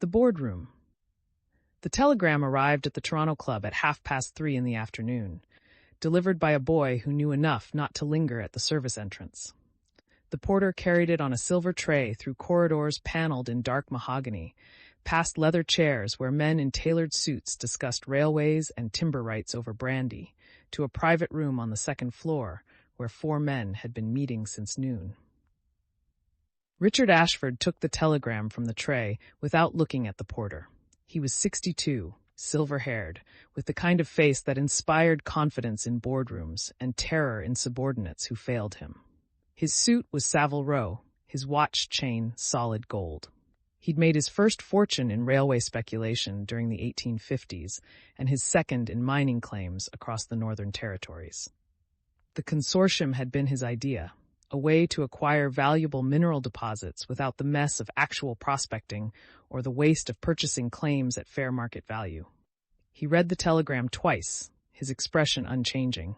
The Boardroom. The telegram arrived at the Toronto Club at 3:30 in the afternoon, delivered by a boy who knew enough not to linger at the service entrance. The porter carried it on a silver tray through corridors paneled in dark mahogany, past leather chairs where men in tailored suits discussed railways and timber rights over brandy, to a private room on the second floor where 4 men had been meeting since noon. Richard Ashford took the telegram from the tray without looking at the porter. He was 62, silver-haired, with the kind of face that inspired confidence in boardrooms and terror in subordinates who failed him. His suit was Savile Row, his watch chain solid gold. He'd made his first fortune in railway speculation during the 1850s and his second in mining claims across the Northern Territories. The Consortium had been his idea, a way to acquire valuable mineral deposits without the mess of actual prospecting or the waste of purchasing claims at fair market value. He read the telegram twice, his expression unchanging.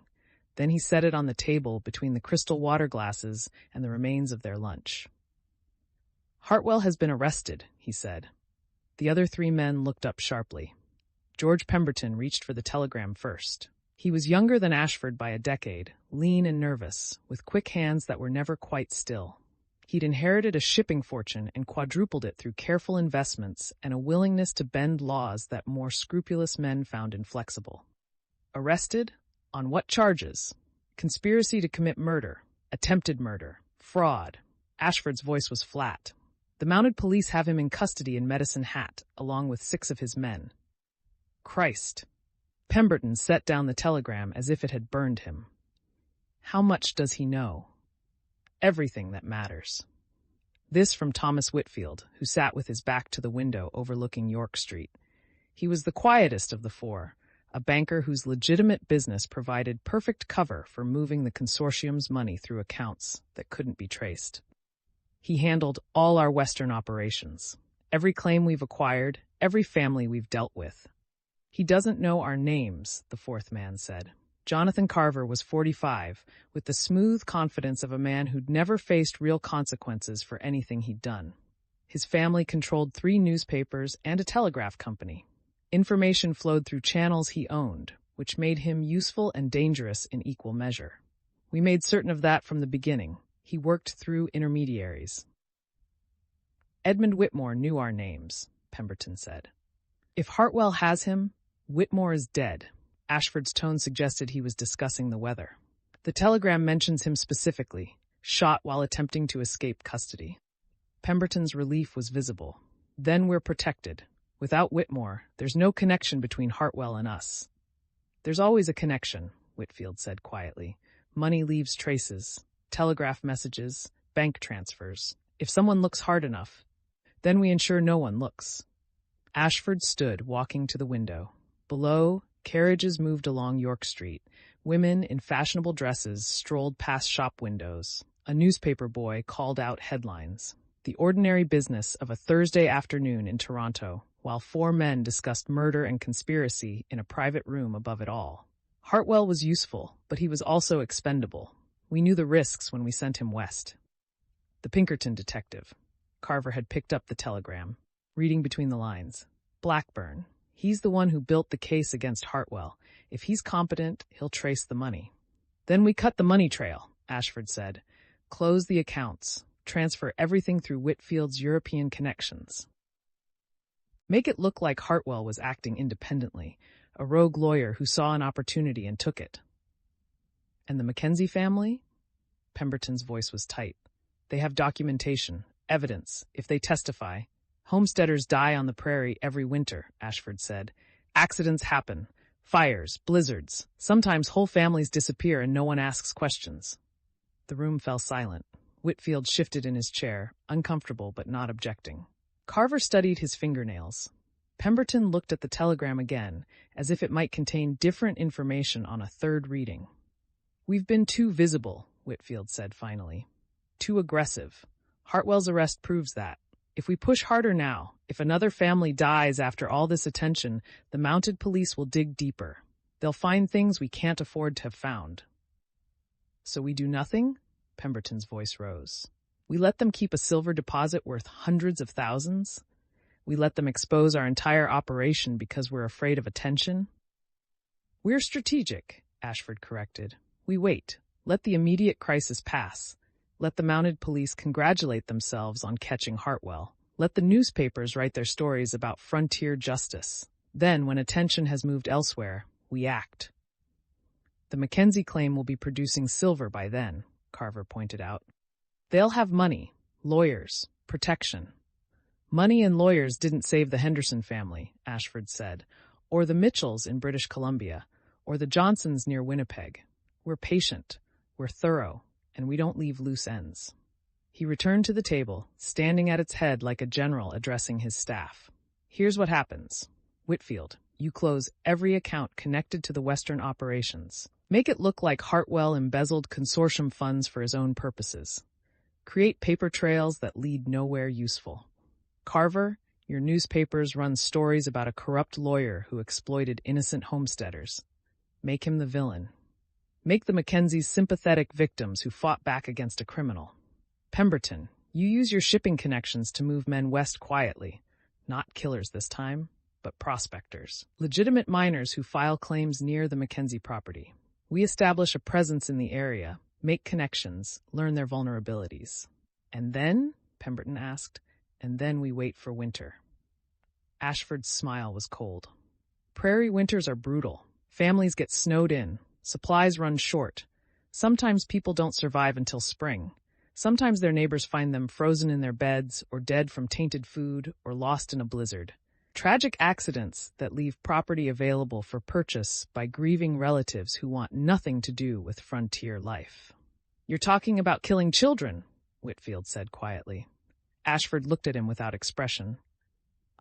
Then he set it on the table between the crystal water glasses and the remains of their lunch. "Hartwell has been arrested," he said. The other 3 men looked up sharply. George Pemberton reached for the telegram first. He was younger than Ashford by a decade, lean and nervous, with quick hands that were never quite still. He'd inherited a shipping fortune and quadrupled it through careful investments and a willingness to bend laws that more scrupulous men found inflexible. Arrested? On what charges? Conspiracy to commit murder, attempted murder, fraud. Ashford's voice was flat. The mounted police have him in custody in Medicine Hat, along with 6 of his men. Christ. Pemberton set down the telegram as if it had burned him. How much does he know? Everything that matters. This from Thomas Whitfield, who sat with his back to the window overlooking York Street. He was the quietest of the 4, a banker whose legitimate business provided perfect cover for moving the Consortium's money through accounts that couldn't be traced. He handled all our Western operations, every claim we've acquired, every family we've dealt with. "He doesn't know our names," the 4th man said. Jonathan Carver was 45, with the smooth confidence of a man who'd never faced real consequences for anything he'd done. His family controlled 3 newspapers and a telegraph company. Information flowed through channels he owned, which made him useful and dangerous in equal measure. We made certain of that from the beginning. He worked through intermediaries. "Edmund Whitmore knew our names," Pemberton said. "If Hartwell has him, Whitmore is dead." Ashford's tone suggested he was discussing the weather. "The telegram mentions him specifically, shot while attempting to escape custody." Pemberton's relief was visible. "Then we're protected. Without Whitmore, there's no connection between Hartwell and us." "There's always a connection," Whitfield said quietly. "Money leaves traces, telegraph messages, bank transfers. If someone looks hard enough, then we ensure no one looks." Ashford stood, walking to the window. Below, carriages moved along York Street. Women in fashionable dresses strolled past shop windows. A newspaper boy called out headlines. The ordinary business of a Thursday afternoon in Toronto, while 4 men discussed murder and conspiracy in a private room above it all. Hartwell was useful, but he was also expendable. We knew the risks when we sent him west. The Pinkerton detective. Carver had picked up the telegram, reading between the lines. "Blackburn. He's the one who built the case against Hartwell. If he's competent, he'll trace the money." "Then we cut the money trail," Ashford said. "Close the accounts. Transfer everything through Whitfield's European connections. Make it look like Hartwell was acting independently, a rogue lawyer who saw an opportunity and took it." "And the Mackenzie family?" Pemberton's voice was tight. "They have documentation, evidence, if they testify." "Homesteaders die on the prairie every winter," Ashford said. "Accidents happen. Fires, blizzards. Sometimes whole families disappear and no one asks questions." The room fell silent. Whitfield shifted in his chair, uncomfortable but not objecting. Carver studied his fingernails. Pemberton looked at the telegram again, as if it might contain different information on a 3rd reading. "We've been too visible," Whitfield said finally. "Too aggressive. Hartwell's arrest proves that. If we push harder now, if another family dies after all this attention, the mounted police will dig deeper. They'll find things we can't afford to have found." "So we do nothing?" Pemberton's voice rose. "We let them keep a silver deposit worth hundreds of thousands? We let them expose our entire operation because we're afraid of attention? We're strategic, Ashford corrected. We wait. Let the immediate crisis pass. Let the mounted police congratulate themselves on catching Hartwell. Let the newspapers write their stories about frontier justice. Then, when attention has moved elsewhere, we act. The Mackenzie claim will be producing silver by then, Carver pointed out. They'll have money, lawyers, protection. Money and lawyers didn't save the Henderson family, Ashford said, or the Mitchells in British Columbia, or the Johnsons near Winnipeg. We're patient, we're thorough, and we don't leave loose ends. He returned to the table, standing at its head like a general addressing his staff. Here's what happens. Whitfield, you close every account connected to the Western operations. Make it look like Hartwell embezzled Consortium funds for his own purposes. Create paper trails that lead nowhere useful. Carver, your newspapers run stories about a corrupt lawyer who exploited innocent homesteaders. Make him the villain. Make the Mackenzies sympathetic victims who fought back against a criminal. Pemberton, you use your shipping connections to move men west quietly. Not killers this time, but prospectors. Legitimate miners who file claims near the Mackenzie property. We establish a presence in the area, make connections, learn their vulnerabilities. And then, Pemberton asked, and then we wait for winter. Ashford's smile was cold. Prairie winters are brutal. Families get snowed in. Supplies run short. Sometimes people don't survive until spring. Sometimes their neighbors find them frozen in their beds or dead from tainted food or lost in a blizzard. Tragic accidents that leave property available for purchase by grieving relatives who want nothing to do with frontier life. You're talking about killing children, Whitfield said quietly. Ashford looked at him without expression.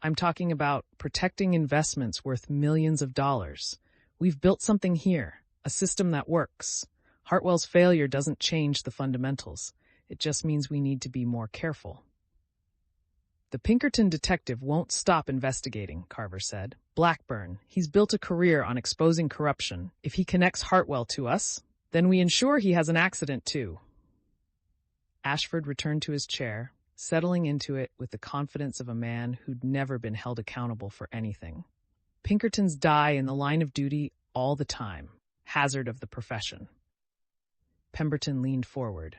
I'm talking about protecting investments worth millions of dollars. We've built something here, a system that works. Hartwell's failure doesn't change the fundamentals. It just means we need to be more careful. The Pinkerton detective won't stop investigating, Carver said. Blackburn, he's built a career on exposing corruption. If he connects Hartwell to us, then we ensure he has an accident too. Ashford returned to his chair, settling into it with the confidence of a man who'd never been held accountable for anything. Pinkertons die in the line of duty all the time, hazard of the profession. Pemberton leaned forward.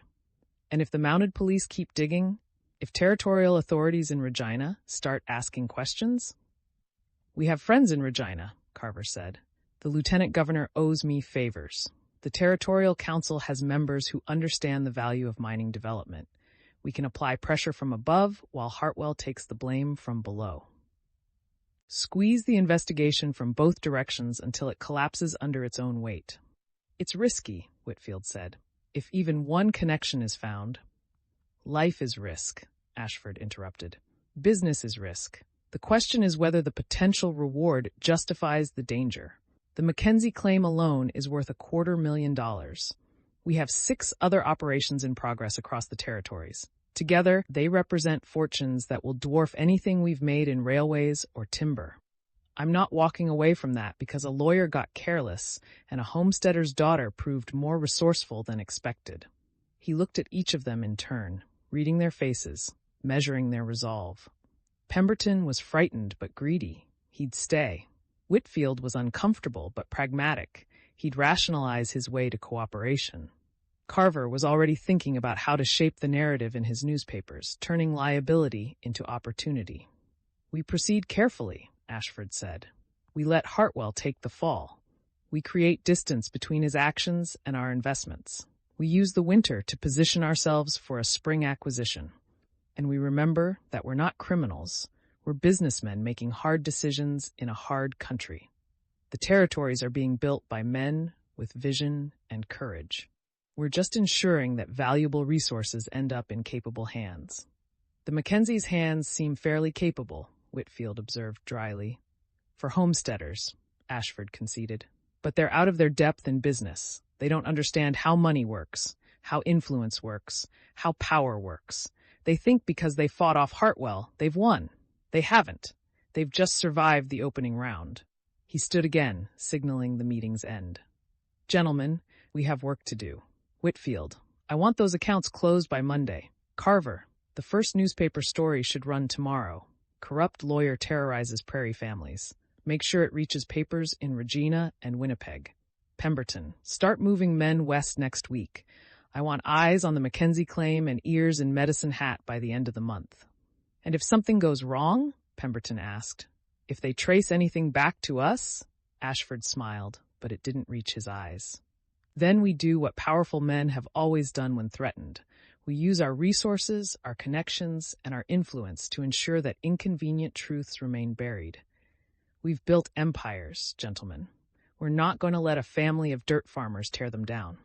And if the mounted police keep digging, if territorial authorities in Regina start asking questions? We have friends in Regina, Carver said. The lieutenant governor owes me favors. The territorial council has members who understand the value of mining development. We can apply pressure from above while Hartwell takes the blame from below. Squeeze the investigation from both directions until it collapses under its own weight. It's risky, Whitfield said. If even one connection is found. Life is risk, Ashford interrupted. Business is risk. The question is whether the potential reward justifies the danger. The Mackenzie claim alone is worth $250,000. We have 6 other operations in progress across the territories. Together, they represent fortunes that will dwarf anything we've made in railways or timber. I'm not walking away from that because a lawyer got careless and a homesteader's daughter proved more resourceful than expected. He looked at each of them in turn, reading their faces, measuring their resolve. Pemberton was frightened but greedy. He'd stay. Whitfield was uncomfortable but pragmatic. He'd rationalize his way to cooperation. Carver was already thinking about how to shape the narrative in his newspapers, turning liability into opportunity. We proceed carefully, Ashford said. We let Hartwell take the fall. We create distance between his actions and our investments. We use the winter to position ourselves for a spring acquisition. And we remember that we're not criminals. We're businessmen making hard decisions in a hard country. The territories are being built by men with vision and courage. We're just ensuring that valuable resources end up in capable hands. The Mackenzies' hands seem fairly capable, Whitfield observed dryly. For homesteaders, Ashford conceded. But they're out of their depth in business. They don't understand how money works, how influence works, how power works. They think because they fought off Hartwell, they've won. They haven't. They've just survived the opening round. He stood again, signaling the meeting's end. Gentlemen, we have work to do. Whitfield, I want those accounts closed by Monday. Carver, the first newspaper story should run tomorrow. Corrupt lawyer terrorizes Prairie families. Make sure it reaches papers in Regina and Winnipeg. Pemberton, start moving men west next week. I want eyes on the Mackenzie claim and ears in Medicine Hat by the end of the month. And if something goes wrong? Pemberton asked. If they trace anything back to us? Ashford smiled, but it didn't reach his eyes. Then we do what powerful men have always done when threatened. We use our resources, our connections, and our influence to ensure that inconvenient truths remain buried. We've built empires, gentlemen. We're not going to let a family of dirt farmers tear them down.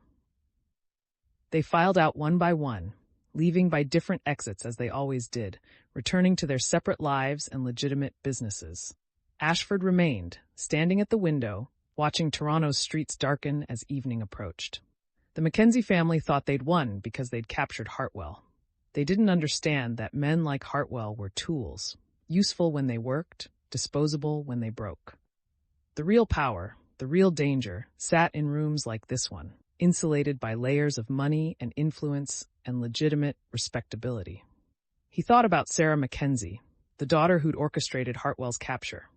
They filed out one by one, leaving by different exits as they always did, returning to their separate lives and legitimate businesses. Ashford remained, standing at the window, watching Toronto's streets darken as evening approached. The Mackenzie family thought they'd won because they'd captured Hartwell. They didn't understand that men like Hartwell were tools, useful when they worked, disposable when they broke. The real power, the real danger, sat in rooms like this one, insulated by layers of money and influence and legitimate respectability. He thought about Sarah Mackenzie, the daughter who'd orchestrated Hartwell's capture.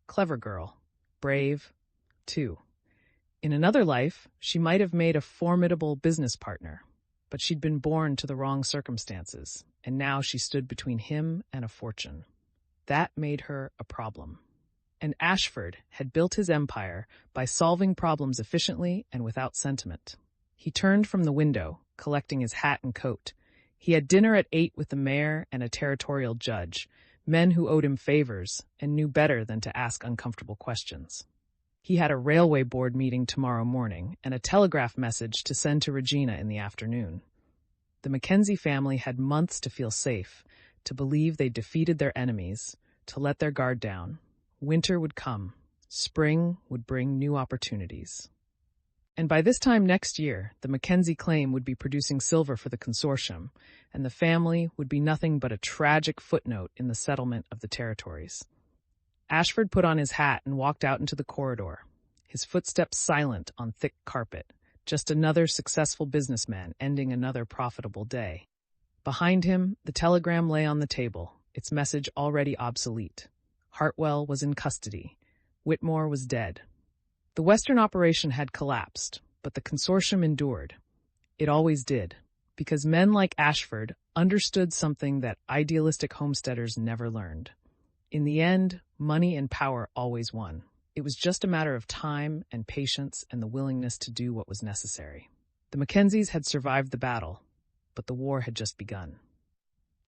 Clever girl, brave, too. In another life, she might have made a formidable business partner, but she'd been born to the wrong circumstances, and now she stood between him and a fortune. That made her a problem. And Ashford had built his empire by solving problems efficiently and without sentiment. He turned from the window, collecting his hat and coat. He had dinner at 8 with the mayor and a territorial judge, men who owed him favors and knew better than to ask uncomfortable questions. He had a railway board meeting tomorrow morning and a telegraph message to send to Regina in the afternoon. The Mackenzie family had months to feel safe, to believe they defeated their enemies, to let their guard down. Winter would come. Spring would bring new opportunities. And by this time next year, the Mackenzie claim would be producing silver for the Consortium, and the family would be nothing but a tragic footnote in the settlement of the territories. Ashford put on his hat and walked out into the corridor, his footsteps silent on thick carpet, just another successful businessman ending another profitable day. Behind him, the telegram lay on the table, its message already obsolete. Hartwell was in custody. Whitmore was dead. The Western operation had collapsed, but the Consortium endured. It always did, because men like Ashford understood something that idealistic homesteaders never learned. In the end, money and power always won. It was just a matter of time and patience and the willingness to do what was necessary. The Mackenzies had survived the battle, but the war had just begun.